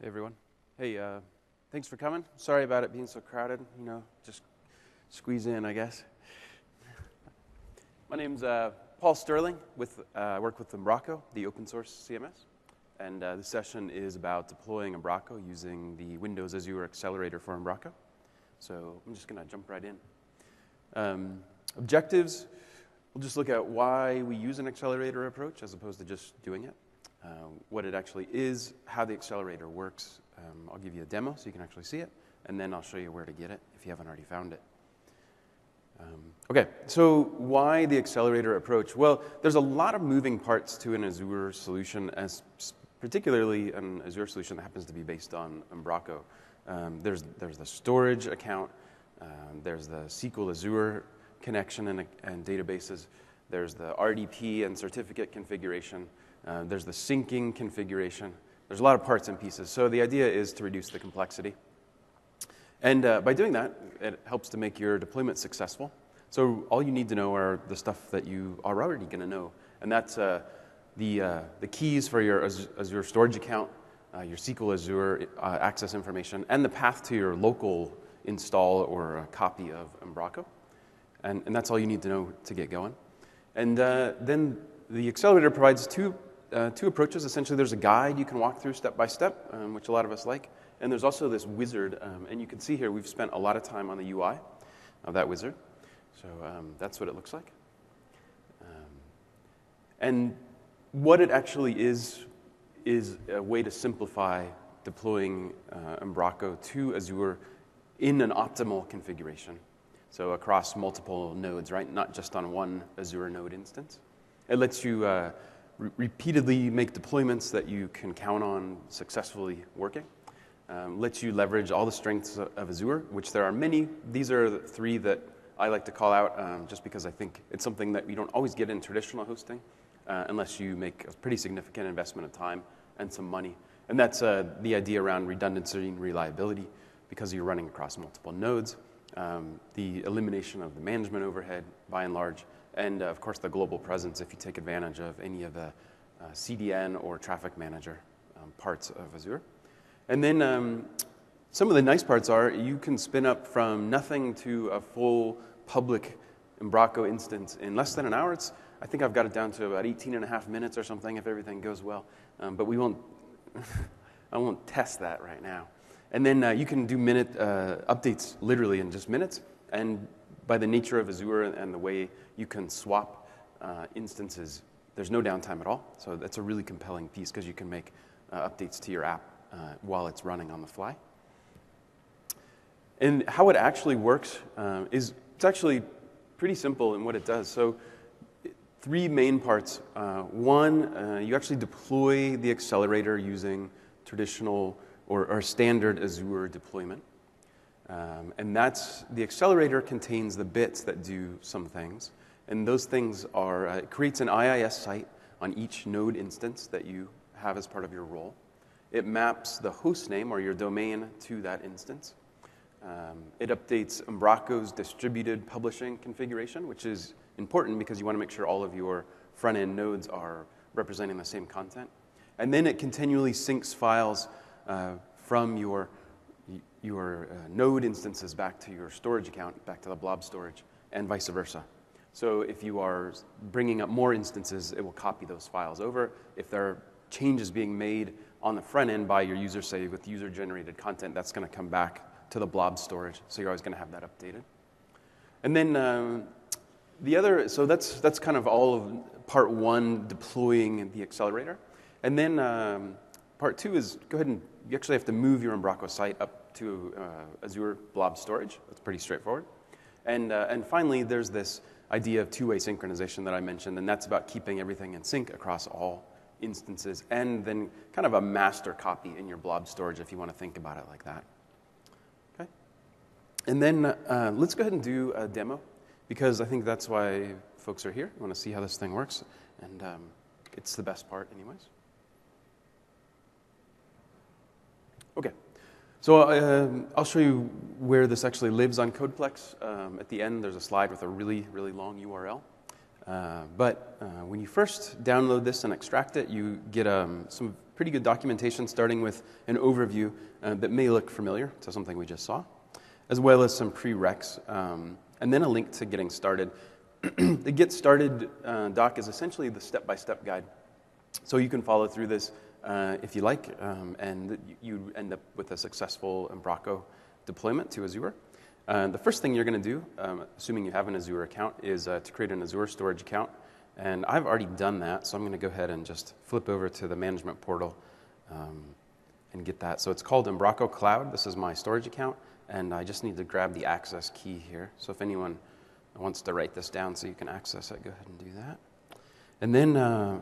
Hey everyone. Hey, thanks for coming. Sorry about it being so crowded. You know, just squeeze in, I guess. My name's Paul Sterling. I work with Umbraco, the open source CMS. And this session is about deploying Umbraco using the Windows Azure accelerator for Umbraco. So I'm just going to jump right in. Objectives, we'll just look at why we use an accelerator approach as opposed to just doing it. What it actually is, how the accelerator works. I'll give you a demo so you can actually see it, and then I'll show you where to get it if you haven't already found it. Okay, so why the accelerator approach? Well, there's a lot of moving parts to an Azure solution, particularly an Azure solution that happens to be based on Umbraco. There's the storage account, there's the SQL Azure connection and databases, there's the RDP and certificate configuration, there's the syncing configuration. There's a lot of parts and pieces. So the idea is to reduce the complexity. And by doing that, it helps to make your deployment successful. So all you need to know are the stuff that you are already going to know. And that's the keys for your Azure storage account, your SQL Azure access information, and the path to your local install or a copy of Umbraco. And that's all you need to know to get going. And then the accelerator provides two approaches. Essentially, there's a guide you can walk through step by step, which a lot of us like. And there's also this wizard. And you can see here we've spent a lot of time on the UI of that wizard. So that's what it looks like. And what it actually is a way to simplify deploying Umbraco to Azure in an optimal configuration. So across multiple nodes, right? Not just on one Azure node instance. It lets you repeatedly make deployments that you can count on successfully working. Lets you leverage all the strengths of Azure, which there are many. These are the three that I like to call out just because I think it's something that you don't always get in traditional hosting unless you make a pretty significant investment of time and some money. And that's the idea around redundancy and reliability because you're running across multiple nodes. The elimination of the management overhead, by and large, and of course the global presence if you take advantage of any of the CDN or traffic manager parts of Azure. And then some of the nice parts are you can spin up from nothing to a full public Umbraco instance in less than an hour. I think I've got it down to about 18 and a half minutes or something if everything goes well. But we won't, I won't test that right now. And then you can do minute updates literally in just minutes. And by the nature of Azure and the way you can swap instances, there's no downtime at all. So that's a really compelling piece because you can make updates to your app while it's running on the fly. And how it actually works is it's actually pretty simple in what it does. So three main parts. One, you actually deploy the accelerator using traditional or standard Azure deployment. And the accelerator contains the bits that do some things. And those things are, it creates an IIS site on each node instance that you have as part of your role. It maps the host name or your domain to that instance. It updates Umbraco's distributed publishing configuration, which is important because you want to make sure all of your front-end nodes are representing the same content. And then it continually syncs files from your node instances back to your storage account, back to the blob storage, and vice versa. So if you are bringing up more instances, it will copy those files over. If there are changes being made on the front end by your user, say with user-generated content, that's going to come back to the blob storage. So you're always going to have that updated. And then so that's kind of all of part one, deploying the accelerator. And then part two is go ahead and you actually have to move your Umbraco site up to Azure blob storage. That's pretty straightforward. And finally, there's this idea of two-way synchronization that I mentioned, and that's about keeping everything in sync across all instances, and then kind of a master copy in your blob storage if you want to think about it like that. Okay. And then let's go ahead and do a demo, because I think that's why folks are here. You want to see how this thing works, and it's the best part anyways. Okay, so I'll show you where this actually lives on Codeplex. At the end, there's a slide with a really, really long URL. But when you first download this and extract it, you get some pretty good documentation starting with an overview that may look familiar to something we just saw, as well as some prereqs, and then a link to getting started. The Get Started doc is essentially the step-by-step guide. So you can follow through this if you like, and you end up with a successful Umbraco deployment to Azure. The first thing you're going to do, assuming you have an Azure account, is to create an Azure storage account. And I've already done that, so I'm going to go ahead and just flip over to the management portal and get that. So it's called Umbraco Cloud. This is my storage account, and I just need to grab the access key here. So if anyone wants to write this down so you can access it, go ahead and do that. And then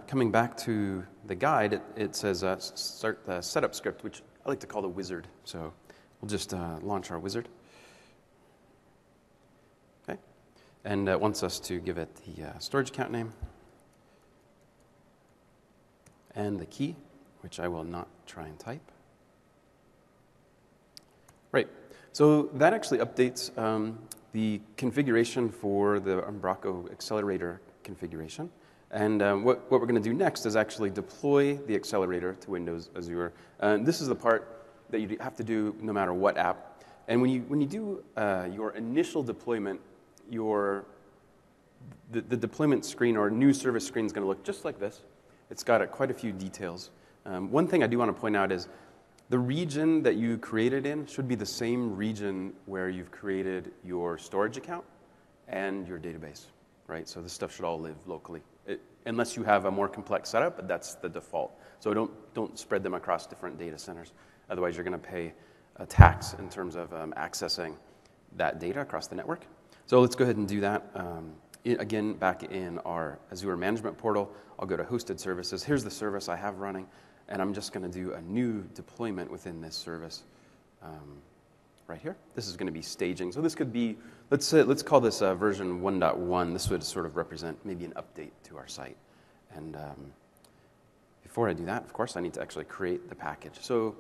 coming back to the guide, it says start the setup script, which I like to call the wizard. So we'll just launch our wizard. Okay. And it wants us to give it the storage account name and the key, which I will not try and type. Right. So that actually updates the configuration for the Umbraco accelerator configuration. And what we're going to do next is actually deploy the accelerator to Windows Azure. This is the part that you have to do no matter what app. And when you do your initial deployment, the deployment screen or new service screen is going to look just like this. It's got quite a few details. One thing I do want to point out is the region that you created in should be the same region where you've created your storage account and your database, right? So this stuff should all live locally. Unless you have a more complex setup, but that's the default. So don't spread them across different data centers. Otherwise, you're going to pay a tax in terms of accessing that data across the network. So let's go ahead and do that. Again, back in our Azure management portal, I'll go to hosted services. Here's the service I have running, and I'm just going to do a new deployment within this service right here. This is going to be staging. So this could be, let's call this version 1.1. This would sort of represent maybe an update to our site. And before I do that, of course, I need to actually create the package. So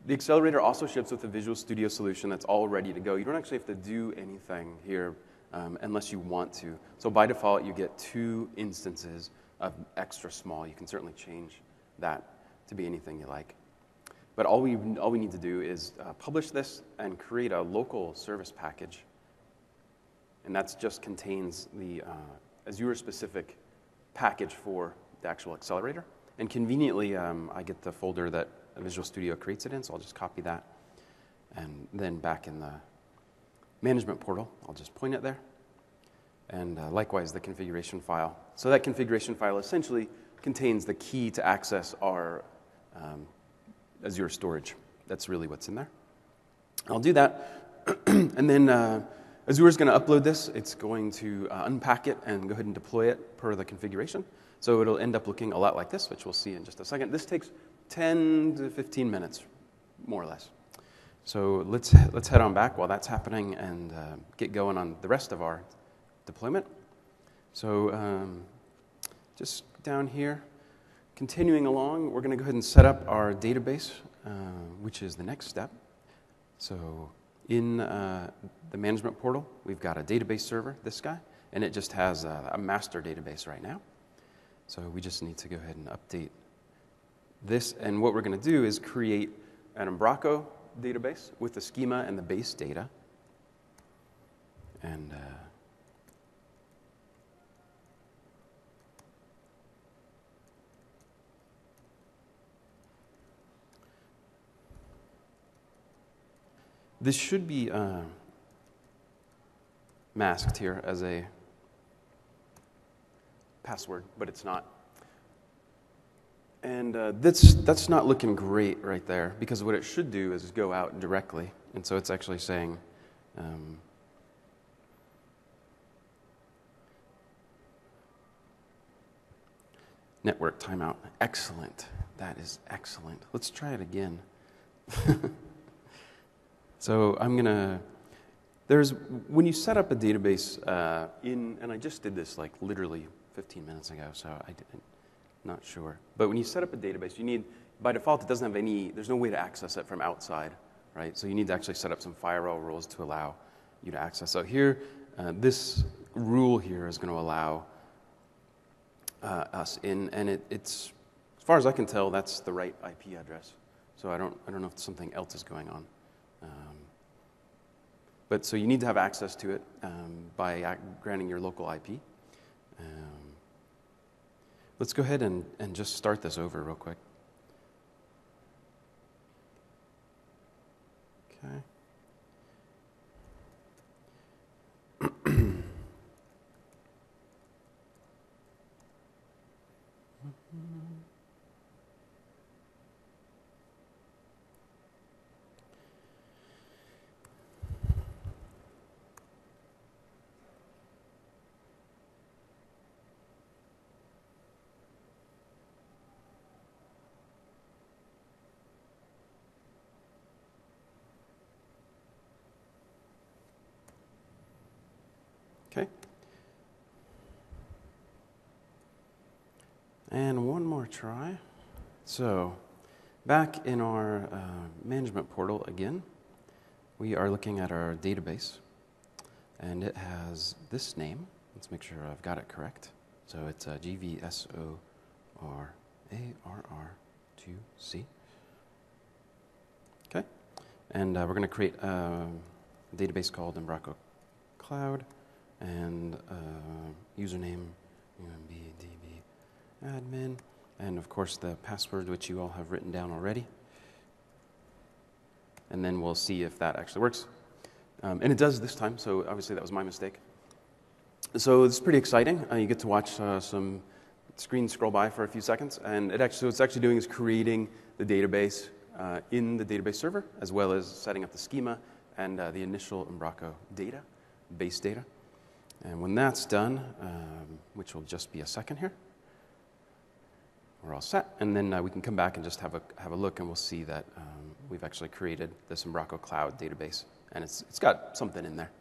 the accelerator also ships with a Visual Studio solution that's all ready to go. You don't actually have to do anything here unless you want to. So by default, you get 2 instances of extra small. You can certainly change that to be anything you like. But all we need to do is publish this and create a local service package. And that just contains the Azure-specific package for the actual accelerator. And conveniently, I get the folder that Visual Studio creates it in, so I'll just copy that. And then back in the management portal, I'll just point it there. And likewise, the configuration file. So that configuration file essentially contains the key to access our Azure storage. That's really what's in there. I'll do that. And then Azure is going to upload this. It's going to unpack it and go ahead and deploy it per the configuration. So it'll end up looking a lot like this, which we'll see in just a second. This takes 10 to 15 minutes, more or less. So let's head on back while that's happening and get going on the rest of our deployment. So just down here, continuing along, we're going to go ahead and set up our database, which is the next step. So in the management portal, we've got a database server, this guy, and it just has a master database right now. So we just need to go ahead and update this. And what we're going to do is create an Umbraco database with the schema and the base data. And this should be masked here as a password, but it's not. And that's not looking great right there, because what it should do is go out directly. And so it's actually saying network timeout. Excellent. That is excellent. Let's try it again. So I'm going to, when you set up a database and I just did this like literally 15 minutes ago, so I'm not sure. But when you set up a database, you need, by default, it doesn't have there's no way to access it from outside, right? So you need to actually set up some firewall rules to allow you to access. So here, this rule here is going to allow us in, and it's, as far as I can tell, that's the right IP address. So I don't know if something else is going on. But so you need to have access to it by granting your local IP. Let's go ahead and just start this over real quick. Okay. Okay. And one more try. So back in our management portal again, we are looking at our database, and it has this name. Let's make sure I've got it correct. So it's GVSORARR2C. Okay. And we're going to create a database called Umbraco Cloud, and username UMBDB admin, and of course the password, which you all have written down already. And then we'll see if that actually works. And it does this time, so obviously that was my mistake. So this is pretty exciting. You get to watch some screens scroll by for a few seconds, and what it's actually doing is creating the database in the database server, as well as setting up the schema and the initial Umbraco data, base data. And when that's done, which will just be a second here, we're all set. And then we can come back and just have a look, and we'll see that we've actually created this Umbraco Cloud database, and it's got something in there.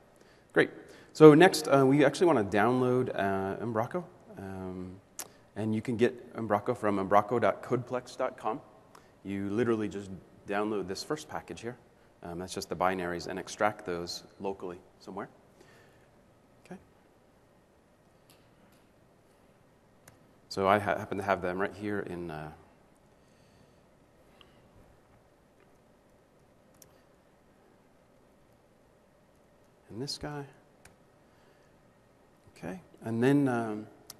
Great. So next, we actually want to download Umbraco, and you can get Umbraco from umbraco.codeplex.com. You literally just download this first package here. That's just the binaries, and extract those locally somewhere. So I happen to have them right here in this guy. Okay, and then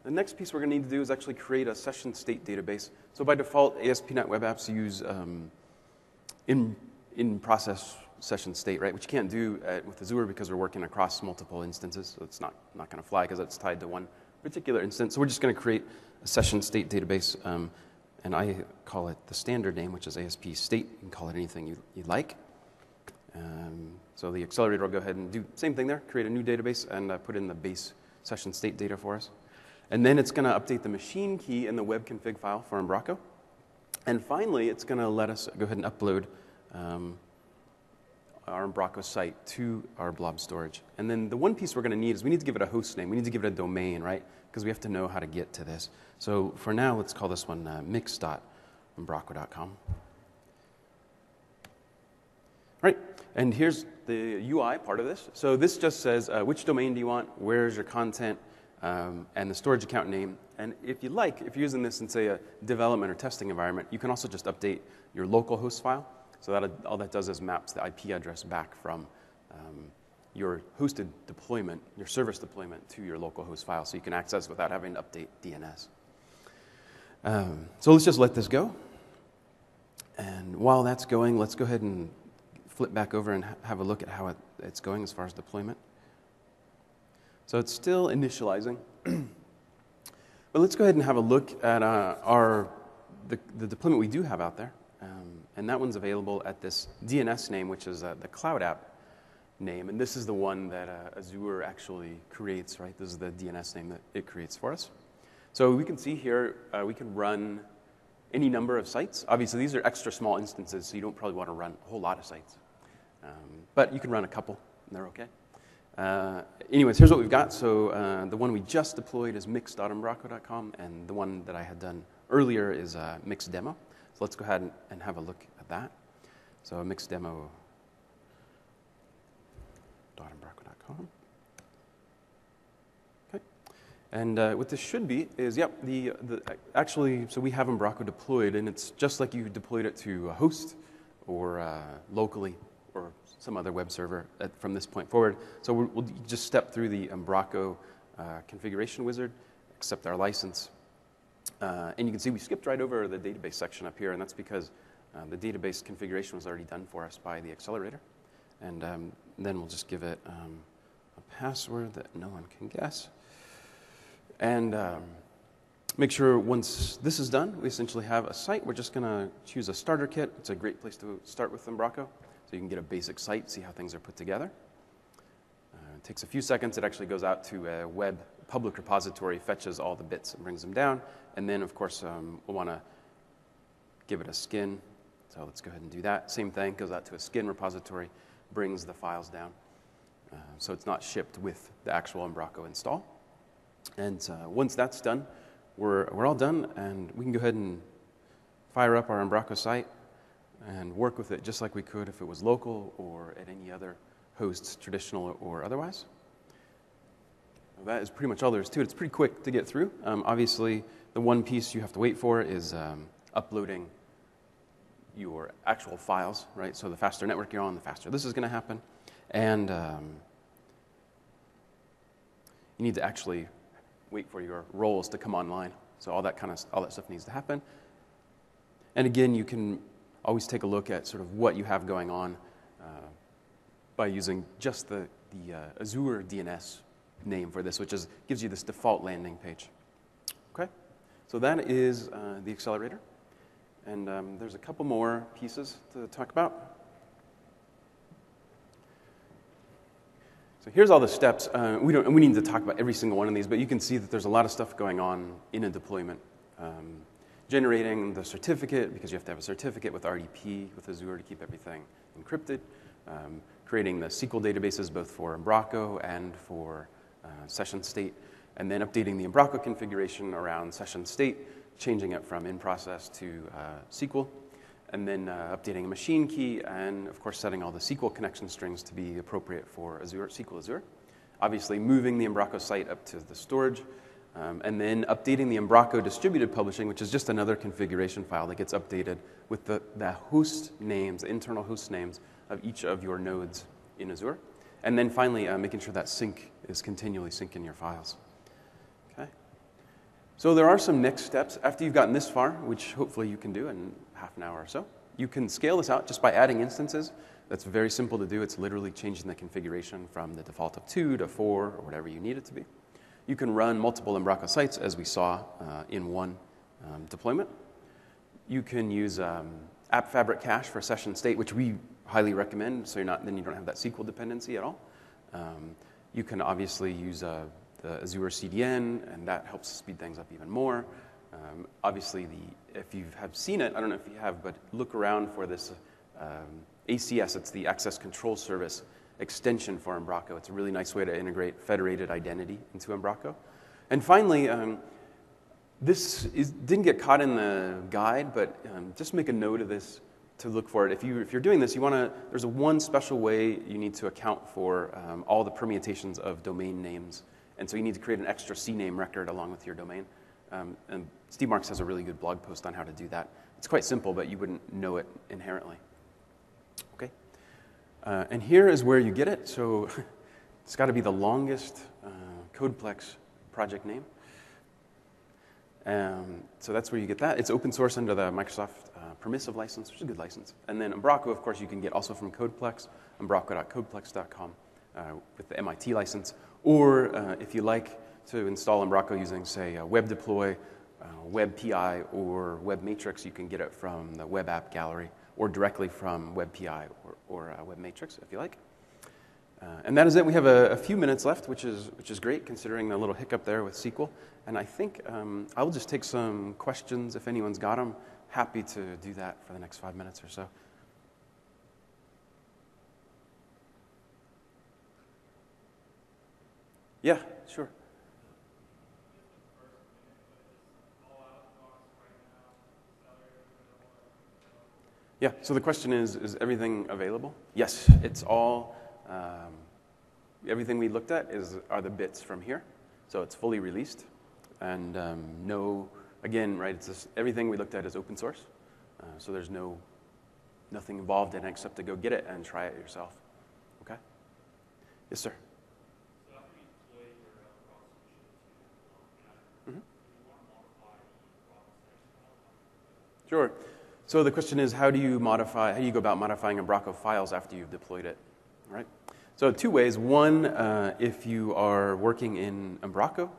the next piece we're going to need to do is actually create a session state database. So by default, ASP.NET Web Apps use in-process session state, right? Which you can't do with Azure because we're working across multiple instances, so it's not going to fly because it's tied to one particular instance. So we're just going to create a session state database, and I call it the standard name, which is ASP state. You can call it anything you like. So the accelerator will go ahead and do the same thing there, create a new database, and put in the base session state data for us. And then it's going to update the machine key in the web config file for Umbraco. And finally, it's going to let us go ahead and upload our Umbraco site to our blob storage. And then the one piece we're going to need is we need to give it a host name. We need to give it a domain, right? Because we have to know how to get to this. So for now, let's call this one mix.umbraco.com. Right, and here's the UI part of this. So this just says which domain do you want, where's your content, and the storage account name. And if you like, if you're using this in, say, a development or testing environment, you can also just update your local host file. So that all that does is maps the IP address back from your hosted deployment, your service deployment, to your local host file, so you can access without having to update DNS. So let's just let this go. And while that's going, let's go ahead and flip back over and have a look at how it's going as far as deployment. So it's still initializing. But let's go ahead and have a look at the deployment we do have out there. And that one's available at this DNS name, which is the Cloud App name. And this is the one that Azure actually creates, right? This is the DNS name that it creates for us. So we can see here, we can run any number of sites. Obviously, these are extra small instances, so you don't probably want to run a whole lot of sites. But you can run a couple, and they're okay. Anyways, here's what we've got. So the one we just deployed is mix.umbraco.com, and the one that I had done earlier is MIX11. So let's go ahead and have a look at that. So MIX11.umbraco.com. Okay. And what this should be is, yep, actually, so we have Umbraco deployed, and it's just like you deployed it to a host or locally or some other web server from this point forward. So we'll just step through the Umbraco configuration wizard, accept our license. And you can see we skipped right over the database section up here, and that's because the database configuration was already done for us by the accelerator. And then we'll just give it a password that no one can guess. And make sure once this is done, we essentially have a site. We're just going to choose a starter kit. It's a great place to start with Umbraco, so you can get a basic site, see how things are put together. It takes a few seconds. It actually goes out to a web public repository, fetches all the bits and brings them down. And then, of course, we'll want to give it a skin. So let's go ahead and do that. Same thing, goes out to a skin repository, brings the files down. So it's not shipped with the actual Umbraco install. And once that's done, we're all done, and we can go ahead and fire up our Umbraco site and work with it just like we could if it was local or at any other hosts, traditional or otherwise. That is pretty much all there is to it. It's pretty quick to get through. Obviously, the one piece you have to wait for is uploading your actual files, right? So the faster network you're on, the faster this is going to happen. And you need to actually wait for your roles to come online. So all that stuff needs to happen. And again, you can always take a look at sort of what you have going on by using just the Azure DNS name for this, which gives you this default landing page. Okay, so that is the accelerator. And there's a couple more pieces to talk about. So here's all the steps. We need to talk about every single one of these, but you can see that there's a lot of stuff going on in a deployment. Generating the certificate, because you have to have a certificate with RDP, with Azure to keep everything encrypted. Creating the SQL databases both for Umbraco and for session state. And then updating the Umbraco configuration around session state, changing it from in-process to SQL. And then updating a machine key, and of course setting all the SQL connection strings to be appropriate for Azure, SQL Azure. Obviously moving the Umbraco site up to the storage, and then updating the Umbraco distributed publishing, which is just another configuration file that gets updated with the host names, the internal host names of each of your nodes in Azure. And then finally making sure that sync is continually syncing your files. Okay. So there are some next steps after you've gotten this far, which hopefully you can do in half an hour or so. You can scale this out just by adding instances. That's very simple to do. It's literally changing the configuration from the default of 2 to 4 or whatever you need it to be. You can run multiple Umbraco sites, as we saw in one deployment. You can use App Fabric Cache for session state, which we highly recommend, so then you don't have that SQL dependency at all. You can obviously use the Azure CDN, and that helps speed things up even more. Obviously, if you have seen it, I don't know if you have, but look around for this ACS. It's the Access Control Service extension for Umbraco. It's a really nice way to integrate federated identity into Umbraco. And finally, this didn't get caught in the guide, but just make a note of this to look for it. If you're doing this, there's one special way you need to account for all the permutations of domain names. And so you need to create an extra CNAME record along with your domain. And Steve Marks has a really good blog post on how to do that. It's quite simple, but you wouldn't know it inherently. Okay. And here is where you get it. So it's got to be the longest Codeplex project name. So that's where you get that. It's open source under the Microsoft permissive license, which is a good license. And then Umbraco, of course, you can get also from Codeplex, umbraco.codeplex.com with the MIT license. Or if you like to install Umbraco using, say, Web Deploy, Web PI, or Web Matrix, you can get it from the Web App Gallery or directly from Web PI or Web Matrix, if you like. And that is it. We have a few minutes left, which is great, considering the little hiccup there with SQL. And I think I'll just take some questions if anyone's got them. Happy to do that for the next 5 minutes or so. Yeah, sure. Yeah, so the question is everything available? Yes, it's all, everything we looked at are the bits from here. So it's fully released, and no, again, right, it's just, everything we looked at is open source. So there's nothing involved in it except to go get it and try it yourself. Okay? Yes, sir. So after you deploy your Umbraco solution to Azure, do you want to modify the raw file? Sure. So the question is, how do you go about modifying Umbraco files after you've deployed it? All right. So two ways. One, if you are working in Umbraco,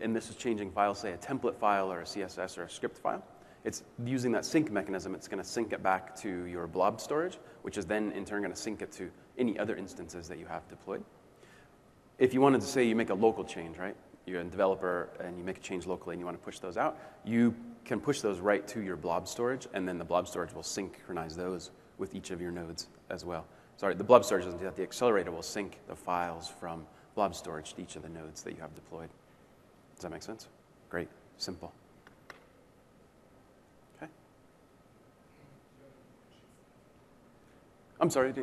and this is changing files, say a template file or a CSS or a script file, it's using that sync mechanism. It's going to sync it back to your blob storage, which is then in turn going to sync it to any other instances that you have deployed. If you wanted to say you make a local change, right? You're a developer and you make a change locally and you want to push those out, you can push those right to your blob storage, and then the blob storage will synchronize those with each of your nodes as well. Sorry, the blob storage doesn't do that. The accelerator will sync the files from blob storage to each of the nodes that you have deployed. Does that make sense? Great. Simple. Okay. I'm sorry,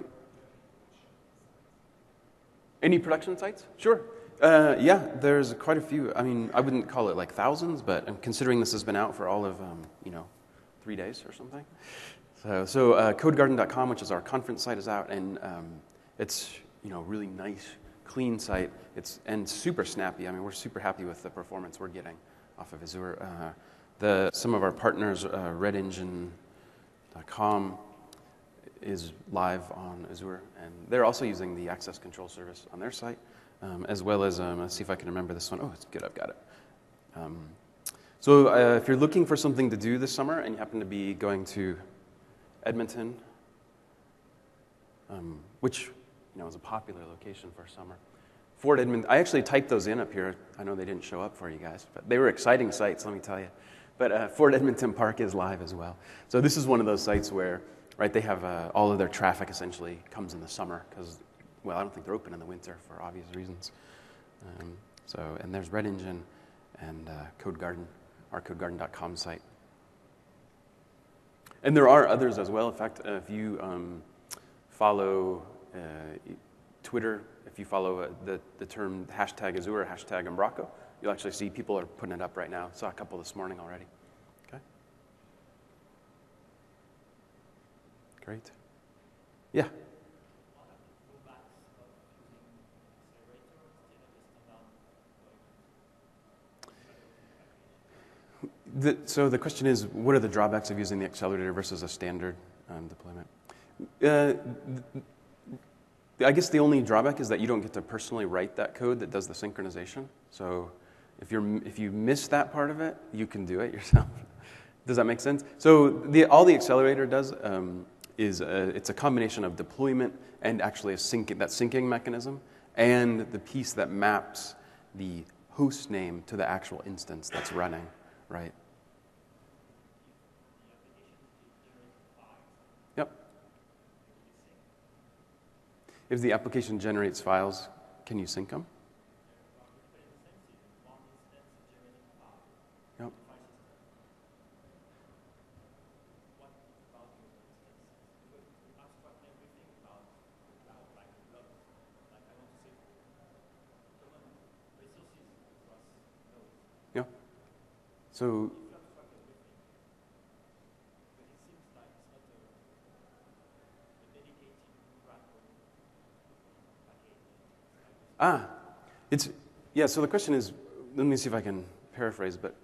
any production sites? Sure. Yeah, there's quite a few. I mean, I wouldn't call it like thousands, but considering this has been out for all of, 3 days or something. So codegarden.com, which is our conference site, is out, and it's, really nice, clean site. And super snappy. I mean, we're super happy with the performance we're getting off of Azure. Some of our partners, redengine.com, is live on Azure, and they're also using the access control service on their site, as well as, let's see if I can remember this one. Oh, it's good, I've got it. So if you're looking for something to do this summer and you happen to be going to Edmonton, which is a popular location for summer. Fort Edmonton, I actually typed those in up here. I know they didn't show up for you guys, but they were exciting sites, let me tell you. But Fort Edmonton Park is live as well. So this is one of those sites where, right, they have all of their traffic essentially comes in the summer because, well, I don't think they're open in the winter for obvious reasons. And there's Red Engine and CodeGarden, our codegarden.com site. And there are others as well. In fact, if you follow Twitter, if you follow the term hashtag Azure, hashtag Umbraco, you'll actually see people are putting it up right now. Saw a couple this morning already. Okay. Great. Yeah. So the question is, what are the drawbacks of using the accelerator versus a standard deployment? I guess the only drawback is that you don't get to personally write that code that does the synchronization. So if you miss that part of it, you can do it yourself. Does that make sense? So all the accelerator does is it's a combination of deployment and actually that syncing mechanism, and the piece that maps the host name to the actual instance that's running, right? Yep. If the application generates files, can you sync them? Yep. Yeah. So. So the question is, let me see if I can paraphrase, but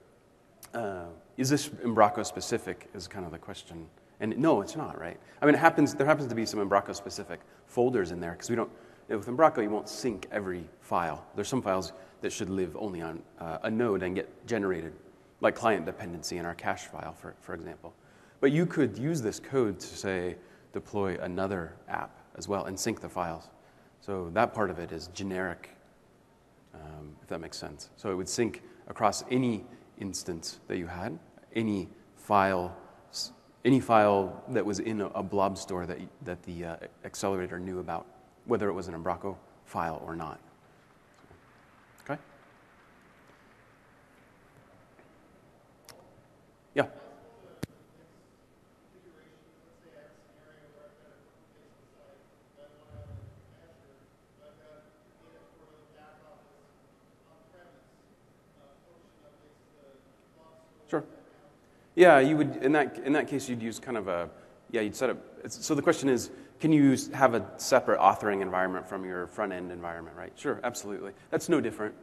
is this Umbraco specific is kind of the question. And no, it's not, right? I mean, there happens to be some Umbraco specific folders in there, because with Umbraco, you won't sync every file. There's some files that should live only on a node and get generated, like client dependency in our cache file, for example. But you could use this code to, say, deploy another app as well and sync the files. So that part of it is generic, if that makes sense. So it would sync across any instance that you had, any file that was in a blob store that the accelerator knew about, whether it was an Umbraco file or not. Okay? Yeah. Yeah, you would, in that case, you'd use kind of you'd set up, so the question is, can you have a separate authoring environment from your front-end environment, right? Sure, absolutely. That's no different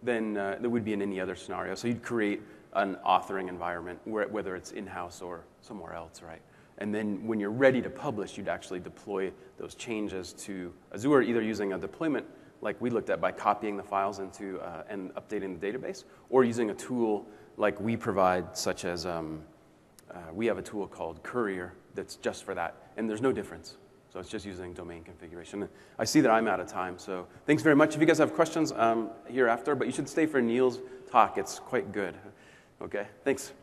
than that would be in any other scenario. So you'd create an authoring environment, whether it's in-house or somewhere else, right? And then when you're ready to publish, you'd actually deploy those changes to Azure, either using a deployment like we looked at by copying the files into and updating the database, or using a tool like we provide, such as we have a tool called Courier that's just for that, and there's no difference. So it's just using domain configuration. I see that I'm out of time, so thanks very much. If you guys have questions, hereafter, but you should stay for Neil's talk. It's quite good. Okay, thanks.